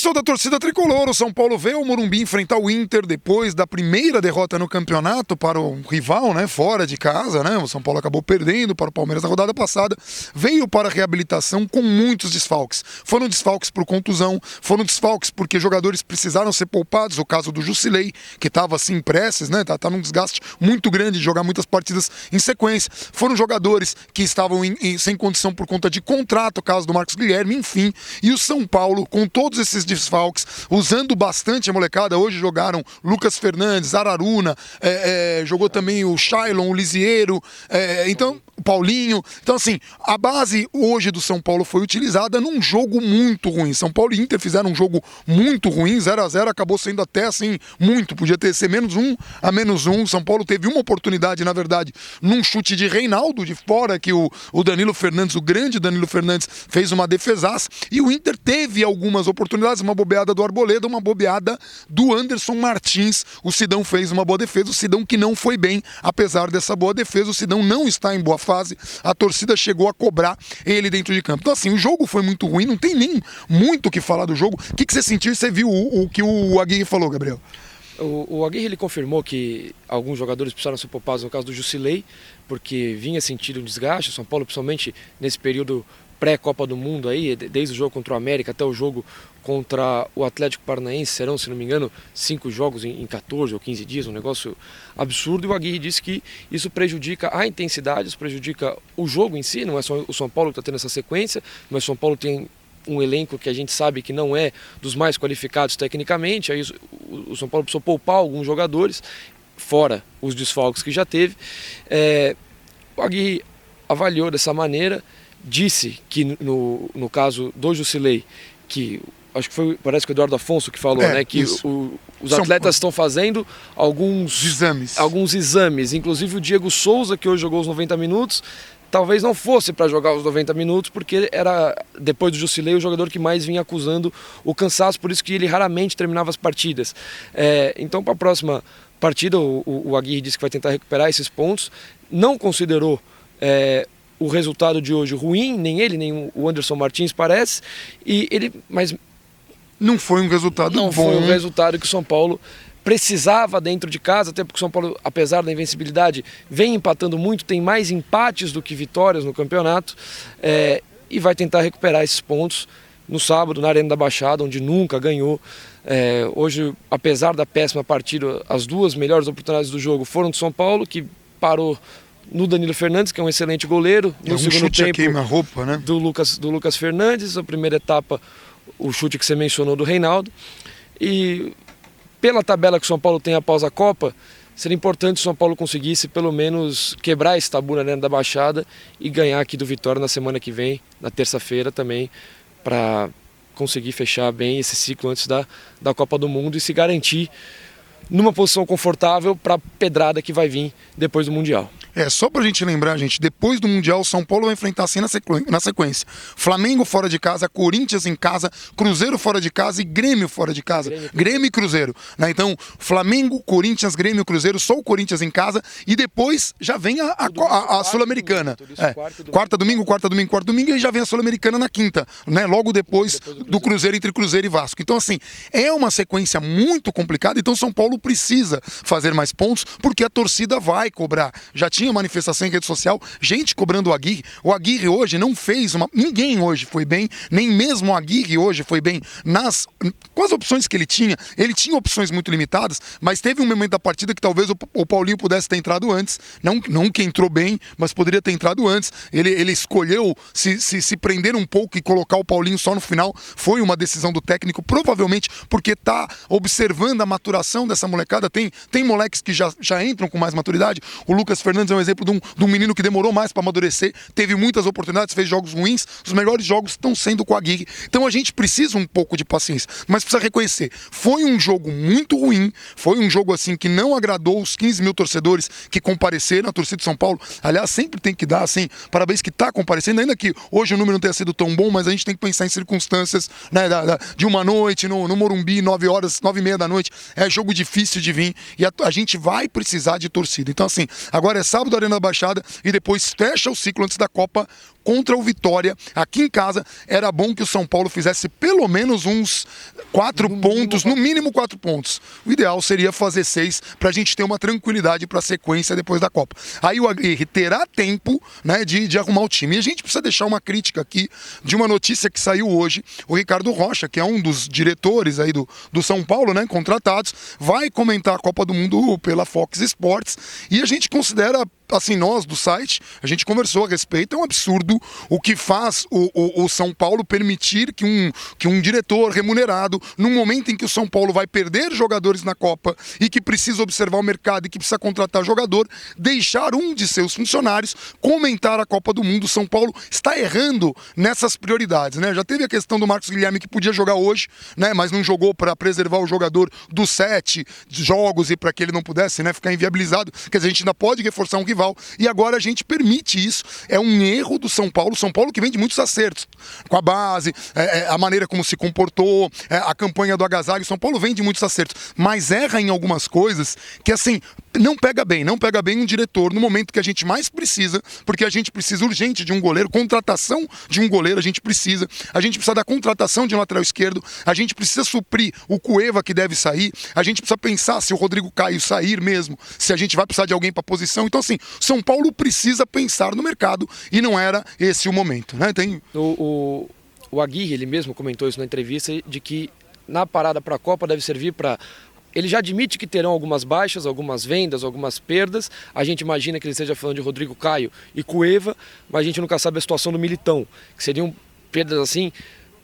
Pessoal da torcida tricolor, o São Paulo veio ao Morumbi enfrentar o Inter depois da primeira derrota no campeonato para o rival, né, fora de casa, né? O São Paulo acabou perdendo para o Palmeiras na rodada passada. Veio para a reabilitação com muitos desfalques. Foram desfalques por contusão, foram desfalques porque jogadores precisaram ser poupados. O caso do Jusilei, que estava assim prestes, né? Tá num desgaste muito grande de jogar muitas partidas em sequência. Foram jogadores que estavam sem condição por conta de contrato, o caso do Marcos Guilherme, enfim. E o São Paulo, com todos esses desfalques, usando bastante a molecada. Hoje jogaram Lucas Fernandes, Araruna, jogou também o Shailon, o Lisiero, então o Paulinho. Então assim, a base hoje do São Paulo foi utilizada num jogo muito ruim. São Paulo e Inter fizeram um jogo muito ruim, 0-0, acabou sendo até assim, muito, podia ser -1. São Paulo teve uma oportunidade, na verdade, num chute de Reinaldo de fora, que o Danilo Fernandes, o grande Danilo Fernandes, fez uma defesaça, e o Inter teve algumas oportunidades, uma bobeada do Arboleda, uma bobeada do Anderson Martins. O Sidão fez uma boa defesa, o Sidão que não foi bem, apesar dessa boa defesa, o Sidão não está em boa fase, a torcida chegou a cobrar ele dentro de campo. Então assim, o jogo foi muito ruim, não tem nem muito o que falar do jogo. O que você sentiu? Você viu o que o Aguirre falou, Gabriel? O Aguirre, ele confirmou que alguns jogadores precisaram ser poupados no caso do Jusilei, porque vinha sentindo um desgaste. O São Paulo, principalmente nesse período pré-Copa do Mundo, aí, desde o jogo contra o América até o jogo contra o Atlético Paranaense, serão, se não me engano, 5 jogos em 14 ou 15 dias, um negócio absurdo. E o Aguirre disse que isso prejudica a intensidade, isso prejudica o jogo em si. Não é só o São Paulo que está tendo essa sequência, mas o São Paulo tem um elenco que a gente sabe que não é dos mais qualificados tecnicamente. Aí o São Paulo precisou poupar alguns jogadores, fora os desfalques que já teve. O Aguirre avaliou dessa maneira, disse que no caso do Jusilei, que acho que parece que o Eduardo Afonso que falou, né, que os atletas estão fazendo alguns exames, inclusive o Diego Souza, que hoje jogou os 90 minutos, talvez não fosse para jogar os 90 minutos, porque era, depois do Jusilei, o jogador que mais vinha acusando o cansaço, por isso que ele raramente terminava as partidas. Então, para a próxima partida, o Aguirre disse que vai tentar recuperar esses pontos, não considerou o resultado de hoje ruim, nem ele, nem o Anderson Martins parece, mas não foi um resultado bom. Não foi um resultado que o São Paulo precisava dentro de casa, até porque o São Paulo, apesar da invencibilidade, vem empatando muito, tem mais empates do que vitórias no campeonato, e vai tentar recuperar esses pontos no sábado, na Arena da Baixada, onde nunca ganhou. Hoje, apesar da péssima partida, as duas melhores oportunidades do jogo foram do São Paulo, que parou no Danilo Fernandes, que é um excelente goleiro, no segundo tempo queima-roupa, né? do Lucas Fernandes, a primeira etapa, o chute que você mencionou do Reinaldo. E pela tabela que o São Paulo tem após a Copa, seria importante se o São Paulo conseguisse pelo menos quebrar esse tabu na Arena da Baixada e ganhar aqui do Vitória na semana que vem, na terça-feira também, para conseguir fechar bem esse ciclo antes da Copa do Mundo e se garantir numa posição confortável para a pedrada que vai vir depois do Mundial. Só pra gente lembrar, gente, depois do Mundial, o São Paulo vai enfrentar assim na sequência: Flamengo fora de casa, Corinthians em casa, Cruzeiro fora de casa e Grêmio fora de casa. Grêmio e Cruzeiro, né? Então, Flamengo, Corinthians, Grêmio e Cruzeiro, só o Corinthians em casa, e depois já vem a Sul-Americana. Quarta, domingo, e já vem a Sul-Americana na quinta, né? Logo depois do Cruzeiro, entre Cruzeiro e Vasco. Então, assim, é uma sequência muito complicada, então São Paulo precisa fazer mais pontos, porque a torcida vai cobrar. Já tinha manifestação em rede social, gente cobrando o Aguirre. O Aguirre hoje não fez ninguém hoje foi bem, nem mesmo o Aguirre hoje foi bem com as opções que ele tinha. Ele tinha opções muito limitadas, mas teve um momento da partida que talvez o Paulinho pudesse ter entrado antes. Não que entrou bem, mas poderia ter entrado antes. Ele escolheu se prender um pouco e colocar o Paulinho só no final. Foi uma decisão do técnico, provavelmente porque está observando a maturação dessa molecada. Tem moleques que já entram com mais maturidade. O Lucas Fernandes é um exemplo de um menino que demorou mais para amadurecer, teve muitas oportunidades, fez jogos ruins. Os melhores jogos estão sendo com a Aguirre. Então a gente precisa um pouco de paciência, mas precisa reconhecer, foi um jogo muito ruim, foi um jogo assim que não agradou os 15 mil torcedores que compareceram, a torcida de São Paulo. Aliás, sempre tem que dar assim, parabéns que está comparecendo, ainda que hoje o número não tenha sido tão bom, mas a gente tem que pensar em circunstâncias, né, de uma noite no Morumbi, 9h30 da noite, é jogo difícil de vir, e a gente vai precisar de torcida. Então assim, agora é sábado, Arena da Baixada, e depois fecha o ciclo antes da Copa contra o Vitória, aqui em casa. Era bom que o São Paulo fizesse pelo menos uns 4 pontos, no mínimo 4 pontos. O ideal seria fazer 6 para a gente ter uma tranquilidade para a sequência depois da Copa. Aí o Aguirre terá tempo, né, de arrumar o time. E a gente precisa deixar uma crítica aqui de uma notícia que saiu hoje. O Ricardo Rocha, que é um dos diretores aí do São Paulo, né, contratados, vai comentar a Copa do Mundo pela Fox Sports. E a gente considera, assim, nós do site, a gente conversou a respeito, é um absurdo o que faz o São Paulo permitir que um diretor remunerado, num momento em que o São Paulo vai perder jogadores na Copa e que precisa observar o mercado e que precisa contratar jogador, deixar um de seus funcionários comentar a Copa do Mundo. O São Paulo está errando nessas prioridades, né? Já teve a questão do Marcos Guilherme, que podia jogar hoje, né, mas não jogou para preservar o jogador dos 7 jogos e para que ele não pudesse, né, ficar inviabilizado. Quer dizer, a gente ainda pode reforçar um rival. E agora a gente permite isso. É um erro do São Paulo. São Paulo que vem de muitos acertos com a base, a maneira como se comportou, a campanha do agasalho. São Paulo vem de muitos acertos, mas erra em algumas coisas que, assim, não pega bem um diretor no momento que a gente mais precisa, porque a gente precisa urgente de um goleiro, contratação de um goleiro, a gente precisa da contratação de um lateral esquerdo, a gente precisa suprir o Cueva que deve sair, a gente precisa pensar se o Rodrigo Caio sair mesmo, se a gente vai precisar de alguém para posição. Então, assim, São Paulo precisa pensar no mercado e não era esse o momento, né? O Aguirre, ele mesmo comentou isso na entrevista, de que na parada para a Copa deve servir para... Ele já admite que terão algumas baixas, algumas vendas, algumas perdas. A gente imagina que ele esteja falando de Rodrigo Caio e Cueva, mas a gente nunca sabe a situação do Militão, que seriam perdas assim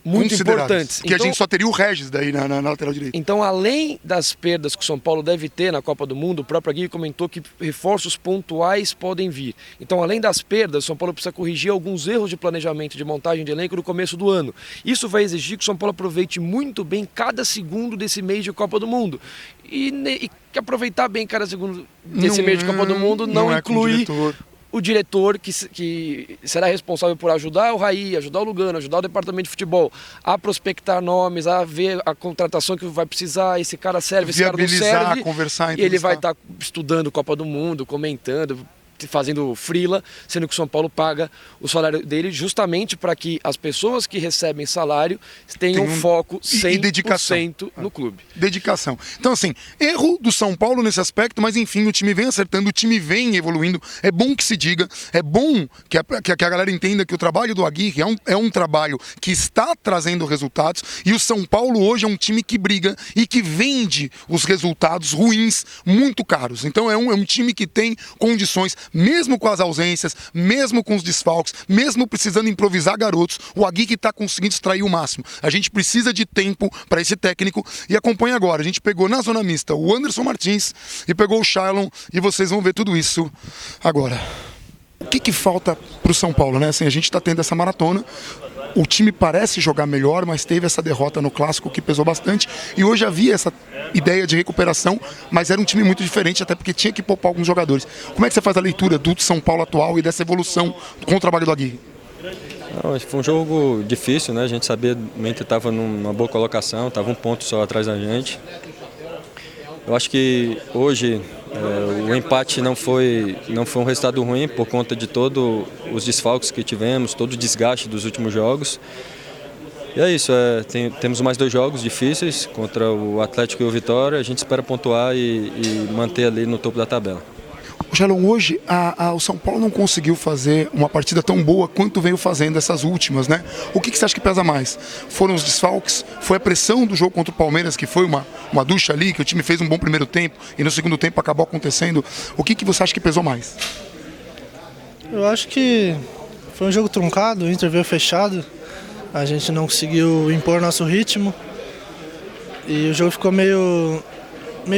muito importantes. Que então, a gente só teria o Regis daí na lateral direita. Então, além das perdas que o São Paulo deve ter na Copa do Mundo, o próprio Aguirre comentou que reforços pontuais podem vir. Então, além das perdas, o São Paulo precisa corrigir alguns erros de planejamento, de montagem de elenco no começo do ano. Isso vai exigir que o São Paulo aproveite muito bem cada segundo desse mês de Copa do Mundo. E que aproveitar bem cada segundo desse mês de Copa do Mundo não inclui o diretor que será responsável por ajudar o Raí, ajudar o Lugano, ajudar o departamento de futebol a prospectar nomes, a ver a contratação que vai precisar, esse cara serve, esse cara não serve, conversar, e ele vai estar estudando Copa do Mundo, comentando, fazendo freela, sendo que o São Paulo paga o salário dele justamente para que as pessoas que recebem salário tenham foco 100% dedicação no clube. Dedicação. Então, assim, erro do São Paulo nesse aspecto, mas enfim, o time vem acertando, o time vem evoluindo. É bom que se diga, é bom que a galera entenda que o trabalho do Aguirre é um trabalho que está trazendo resultados, e o São Paulo hoje é um time que briga e que vende os resultados ruins muito caros. Então é um time que tem condições, mesmo com as ausências, mesmo com os desfalques, mesmo precisando improvisar garotos, o Aguirre está conseguindo extrair o máximo. A gente precisa de tempo para esse técnico, e acompanha agora. A gente pegou na zona mista o Anderson Martins e pegou o Shailon, e vocês vão ver tudo isso agora. O que falta para o São Paulo, né? Assim, a gente está tendo essa maratona. O time parece jogar melhor, mas teve essa derrota no Clássico que pesou bastante. E hoje havia essa ideia de recuperação, mas era um time muito diferente, até porque tinha que poupar alguns jogadores. Como é que você faz a leitura do São Paulo atual e dessa evolução com o trabalho do Aguirre? Não, foi um jogo difícil, né? A gente sabia que o Inter estava numa boa colocação, estava um ponto só atrás da gente. Eu acho que hoje o empate não foi um resultado ruim por conta de todos os desfalques que tivemos, todo o desgaste dos últimos jogos. E é isso, temos mais 2 jogos difíceis contra o Atlético e o Vitória. A gente espera pontuar e manter ali no topo da tabela. Shailon, hoje o São Paulo não conseguiu fazer uma partida tão boa quanto veio fazendo essas últimas, né? O que você acha que pesa mais? Foram os desfalques? Foi a pressão do jogo contra o Palmeiras, que foi uma ducha ali, que o time fez um bom primeiro tempo e no segundo tempo acabou acontecendo? O que você acha que pesou mais? Eu acho que foi um jogo truncado, o Inter veio fechado, a gente não conseguiu impor nosso ritmo e o jogo ficou meio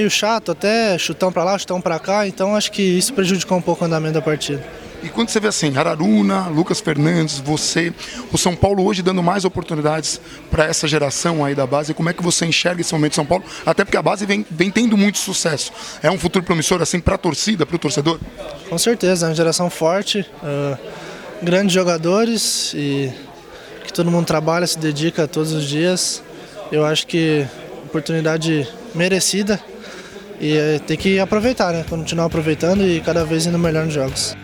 chato, até chutão pra lá, chutão pra cá, então acho que isso prejudicou um pouco o andamento da partida. E quando você vê assim, Araruna, Lucas Fernandes, você, o São Paulo hoje dando mais oportunidades para essa geração aí da base, como é que você enxerga esse momento de São Paulo? Até porque a base vem tendo muito sucesso. É um futuro promissor assim para a torcida, para o torcedor? Com certeza, é uma geração forte, grandes jogadores e que todo mundo trabalha, se dedica todos os dias. Eu acho que oportunidade merecida. E tem que aproveitar, né? Continuar aproveitando e cada vez indo melhor nos jogos.